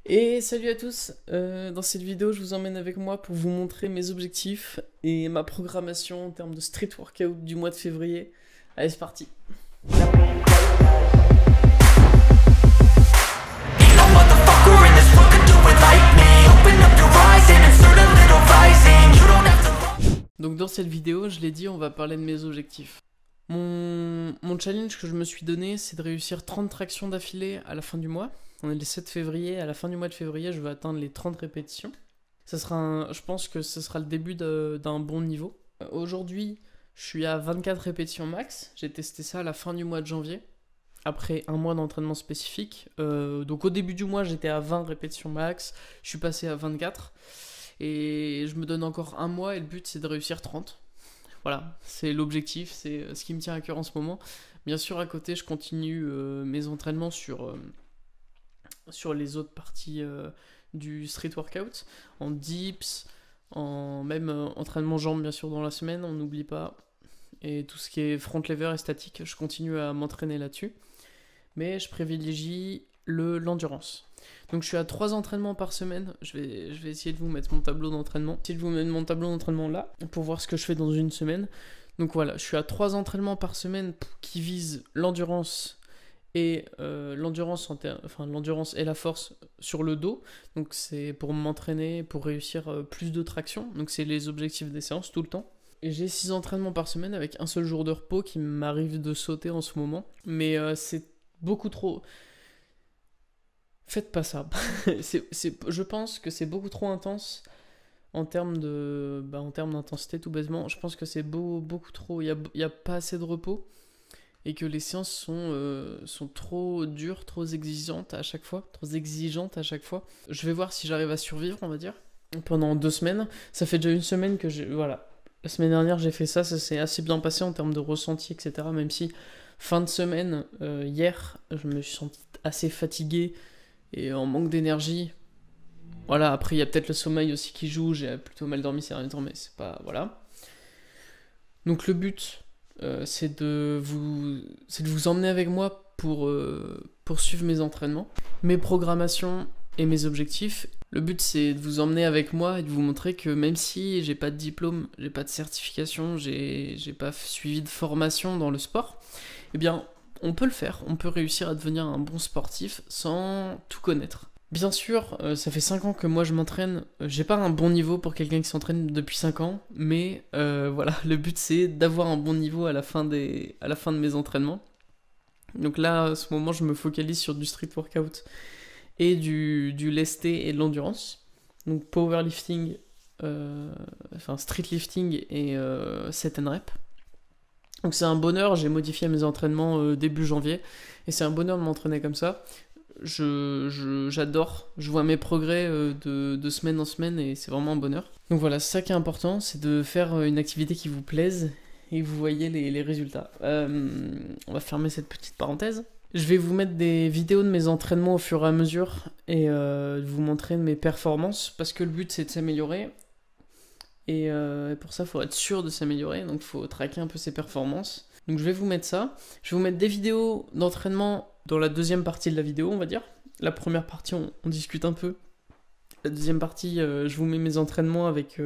Et salut à tous, dans cette vidéo je vous emmène avec moi pour vous montrer mes objectifs et ma programmation en termes de street workout du mois de février. Allez c'est parti. Donc dans cette vidéo, je l'ai dit, on va parler de mes objectifs. Mon challenge que je me suis donné, c'est de réussir 30 tractions d'affilée à la fin du mois. On est le 7 février, à la fin du mois de février, je veux atteindre les 30 répétitions. Je pense que ce sera le début d'un bon niveau. Aujourd'hui, je suis à 24 répétitions max. J'ai testé ça à la fin du mois de janvier, après un mois d'entraînement spécifique. Donc au début du mois, j'étais à 20 répétitions max. Je suis passé à 24. Et je me donne encore un mois et le but, c'est de réussir 30. Voilà, c'est l'objectif, c'est ce qui me tient à cœur en ce moment. Bien sûr, à côté, je continue mes entraînements sur les autres parties du street workout, en dips, en même entraînement jambes bien sûr dans la semaine, on n'oublie pas. Et tout ce qui est front lever et statique, je continue à m'entraîner là-dessus. Mais je privilégie l'endurance. Donc je suis à 3 entraînements par semaine. Je vais essayer de vous mettre mon tableau d'entraînement. Essayer de vous mettre mon tableau d'entraînement là pour voir ce que je fais dans une semaine. Donc voilà, je suis à 3 entraînements par semaine qui visent l'endurance et l'endurance et la force sur le dos. Donc c'est pour m'entraîner, pour réussir plus de traction. Donc c'est les objectifs des séances tout le temps. Et j'ai 6 entraînements par semaine avec un seul jour de repos qui m'arrive de sauter en ce moment. Mais c'est beaucoup trop. Faites pas ça. Je pense que c'est beaucoup trop intense en termes d'intensité, tout bêtement. Je pense que c'est beaucoup trop. Il y a pas assez de repos et que les séances sont trop dures, trop exigeantes à chaque fois. Je vais voir si j'arrive à survivre, on va dire, pendant 2 semaines. Ça fait déjà une semaine que voilà. La semaine dernière, j'ai fait ça. Ça s'est assez bien passé en termes de ressenti, etc. Même si fin de semaine, hier, je me suis senti assez fatigué et en manque d'énergie. Voilà, après il y a peut-être le sommeil aussi qui joue, j'ai plutôt mal dormi ces derniers temps, mais c'est pas... Voilà. Donc le but, c'est de vous emmener avec moi pour suivre mes entraînements, mes programmations et mes objectifs. Le but c'est de vous emmener avec moi et de vous montrer que même si j'ai pas de diplôme, j'ai pas de certification, j'ai pas suivi de formation dans le sport, eh bien on peut le faire, on peut réussir à devenir un bon sportif sans tout connaître. Bien sûr, ça fait 5 ans que moi je m'entraîne, j'ai pas un bon niveau pour quelqu'un qui s'entraîne depuis 5 ans, mais voilà, le but c'est d'avoir un bon niveau à la fin de mes entraînements. Donc là, à ce moment, je me focalise sur du street workout et du lesté et de l'endurance. Donc powerlifting, street lifting et set and rep. Donc c'est un bonheur, j'ai modifié mes entraînements début janvier, et c'est un bonheur de m'entraîner comme ça. J'adore, je vois mes progrès de semaine en semaine, et c'est vraiment un bonheur. Donc voilà, c'est ça qui est important, c'est de faire une activité qui vous plaise, et vous voyez les résultats. On va fermer cette petite parenthèse. Je vais vous mettre des vidéos de mes entraînements au fur et à mesure, et vous montrer mes performances, parce que le but c'est de s'améliorer. Et pour ça, il faut être sûr de s'améliorer, donc il faut traquer un peu ses performances. Donc je vais vous mettre ça. Je vais vous mettre des vidéos d'entraînement dans la deuxième partie de la vidéo, on va dire. La première partie, on discute un peu. La deuxième partie, je vous mets mes entraînements avec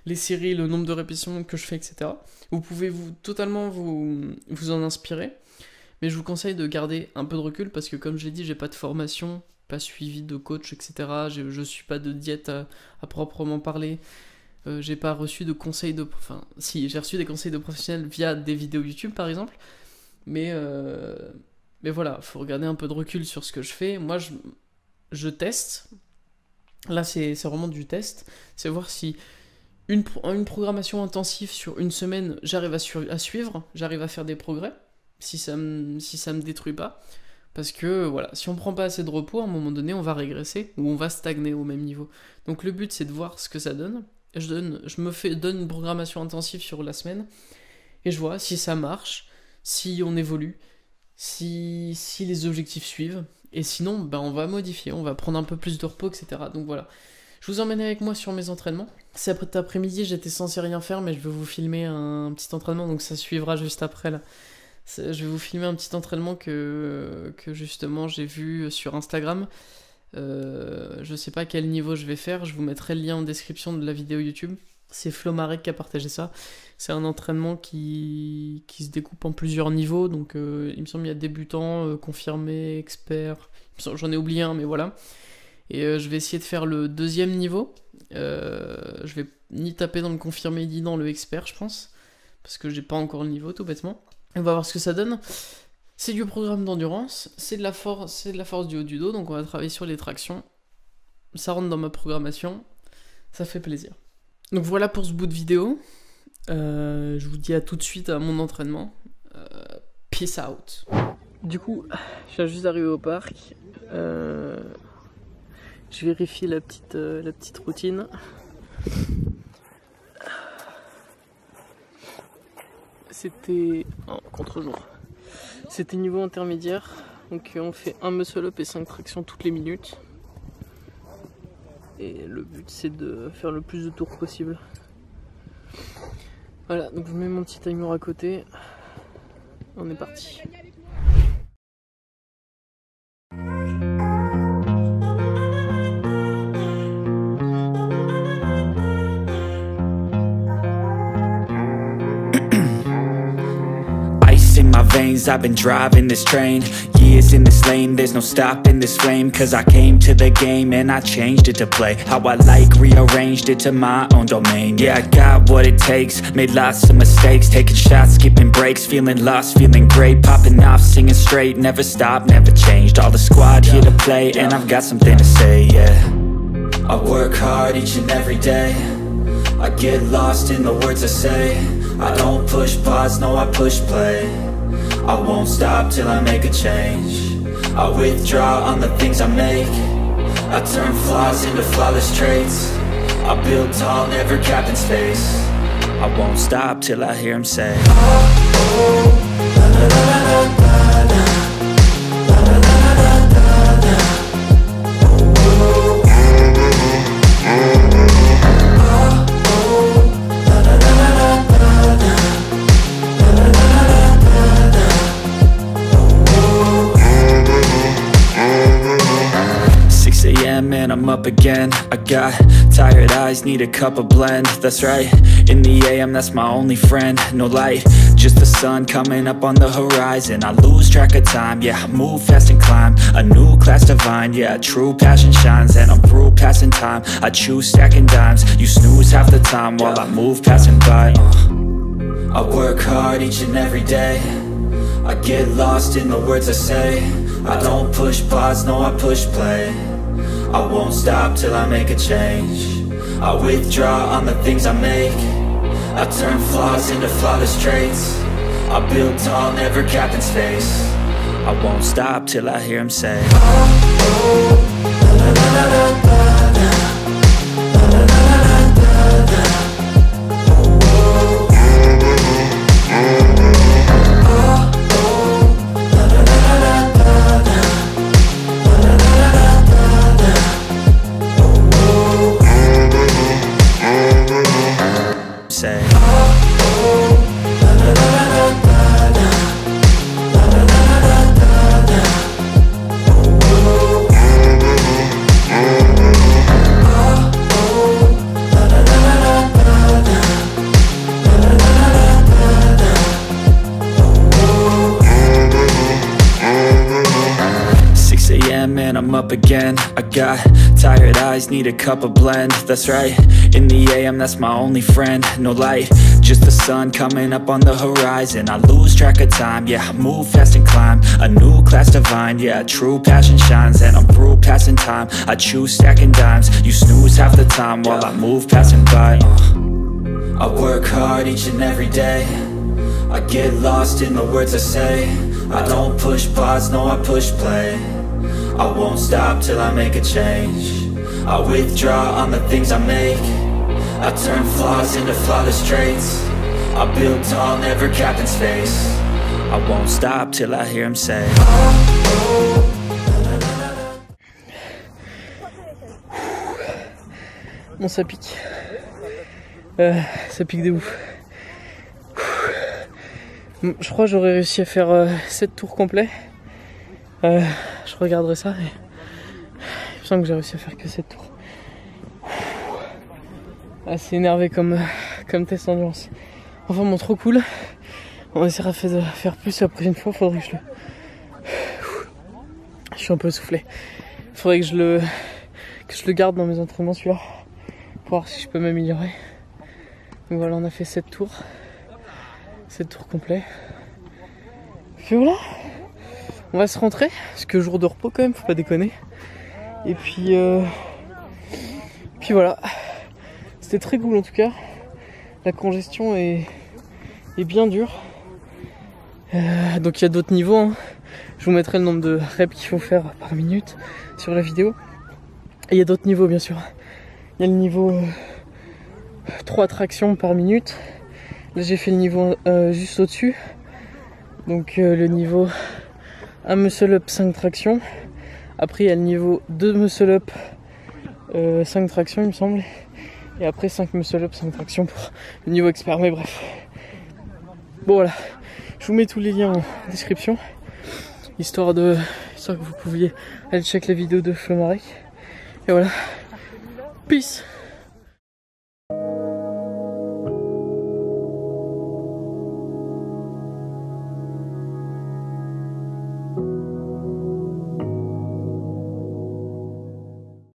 les séries, le nombre de répétitions que je fais, etc. Vous pouvez totalement vous en inspirer. Mais je vous conseille de garder un peu de recul parce que, comme je l'ai dit, j'ai pas de formation, pas suivi de coach, etc. Je suis pas de diète à proprement parler. J'ai pas reçu de conseils de... Enfin, si, j'ai reçu des conseils de professionnels via des vidéos YouTube, par exemple. Mais voilà, faut regarder un peu de recul sur ce que je fais. Moi, je teste. Là, c'est vraiment du test. C'est voir si une programmation intensive sur une semaine, j'arrive à suivre, j'arrive à faire des progrès, si ça me détruit pas. Parce que, voilà, si on prend pas assez de repos, à un moment donné, on va régresser ou on va stagner au même niveau. Donc le but, c'est de voir ce que ça donne. Je donne une programmation intensive sur la semaine et je vois si ça marche, si on évolue, si les objectifs suivent, et sinon ben, on va modifier, on va prendre un peu plus de repos, etc. Donc voilà, je vous emmène avec moi sur mes entraînements. Cet après-midi, j'étais censé rien faire, mais je vais vous filmer un petit entraînement, donc ça suivra juste après là. Je vais vous filmer un petit entraînement que justement j'ai vu sur Instagram. Je sais pas quel niveau je vais faire, je vous mettrai le lien en description de la vidéo YouTube. C'est Flo Marek qui a partagé ça. C'est un entraînement qui se découpe en plusieurs niveaux. Donc il me semble qu'il y a débutant, confirmé, expert. J'en ai oublié un, mais voilà. Et je vais essayer de faire le deuxième niveau. Je vais ni taper dans le confirmé ni dans le expert, je pense. Parce que j'ai pas encore le niveau, tout bêtement. On va voir ce que ça donne. C'est du programme d'endurance. C'est de la force du haut du dos. Donc on va travailler sur les tractions. Ça rentre dans ma programmation. Ça fait plaisir. Donc voilà pour ce bout de vidéo. Je vous dis à tout de suite à mon entraînement. Peace out. Du coup, je viens juste d'arriver au parc. Je vérifie la petite routine. C'était en contre-jour. C'était niveau intermédiaire. Donc on fait un muscle up et 5 tractions toutes les minutes. Et le but c'est de faire le plus de tours possible. Voilà, donc je mets mon petit timer à côté. On est parti. In my veins, I've been driving this train. Years in this lane, there's no stopping this flame. Cause I came to the game and I changed it to play how I like, rearranged it to my own domain. Yeah, I got what it takes, made lots of mistakes, taking shots, skipping breaks, feeling lost, feeling great, popping off, singing straight, never stopped, never changed. All the squad here to play and I've got something to say, yeah. I work hard each and every day, I get lost in the words I say. I don't push pause, no I push play. I won't stop till I make a change. I withdraw on the things I make. I turn flaws into flawless traits. I build tall, never capped in space. I won't stop till I hear him say, oh, oh, la la la la la la, la la la la la la, oh, oh, and I'm up again. I got tired eyes, need a cup of blend. That's right, in the AM, that's my only friend. No light, just the sun coming up on the horizon. I lose track of time, yeah, I move fast and climb a new class divine, yeah, true passion shines. And I'm through passing time, I choose stacking dimes. You snooze half the time while I move passing by. I work hard each and every day, I get lost in the words I say. I don't push pause, no I push play. I won't stop till I make a change. I withdraw on the things I make. I turn flaws into flawless traits. I build tall, never capped in space. I won't stop till I hear him say, oh, oh, la la la la la la, la la la la la la, oh, oh, la la la la la la, la la la la la. Say, oh, oh, la la la la la la, la la la la la la, oh, oh, la la la la la la, la la la la la, oh, 6 a.m. and I'm up again. I got tired eyes, need a cup of blend. That's right, in the AM, that's my only friend. No light, just the sun coming up on the horizon. I lose track of time, yeah, I move fast and climb a new class divine, yeah, true passion shines. And I'm through passing time, I choose stacking dimes. You snooze half the time while I move passing by. I work hard each and every day, I get lost in the words I say. I don't push pause, no I push play. I won't stop till I make a change. I withdraw on the things I make. I turn flaws into flawless traits. I build tall, never capped in space. I won't stop till I hear him say, oh, oh, la, la, la, la. Bon, ça pique. Ça pique de ouf. Je crois que j'aurais réussi à faire 7 tours complets. Je regarderai ça. Il me que j'ai réussi à faire que 7 tours. Assez énervé comme test endurance. Enfin bon, trop cool. On essaiera de faire plus la prochaine fois. Faudrait que je suis un peu essoufflé. Faudrait que je le garde dans mes entraînements celui-là. Pour voir si je peux m'améliorer. Donc voilà, on a fait 7 tours. 7 tours complets. Puis voilà. On va se rentrer. Parce que jour de repos quand même, faut pas déconner. Et puis voilà. C'était très cool en tout cas. La congestion est bien dure. Donc il y a d'autres niveaux. Hein. Je vous mettrai le nombre de reps qu'il faut faire par minute sur la vidéo. Et il y a d'autres niveaux bien sûr. Il y a le niveau 3 tractions par minute. Là j'ai fait le niveau juste au-dessus. Donc le niveau 1 muscle up 5 tractions. Après il y a le niveau 2 muscle up 5 tractions il me semble. Et après 5 muscle up 5 tractions pour le niveau expert. Mais bref. Bon voilà. Je vous mets tous les liens en description. Histoire que vous pouviez aller checker la vidéo de Flo Marek. Et voilà. Peace.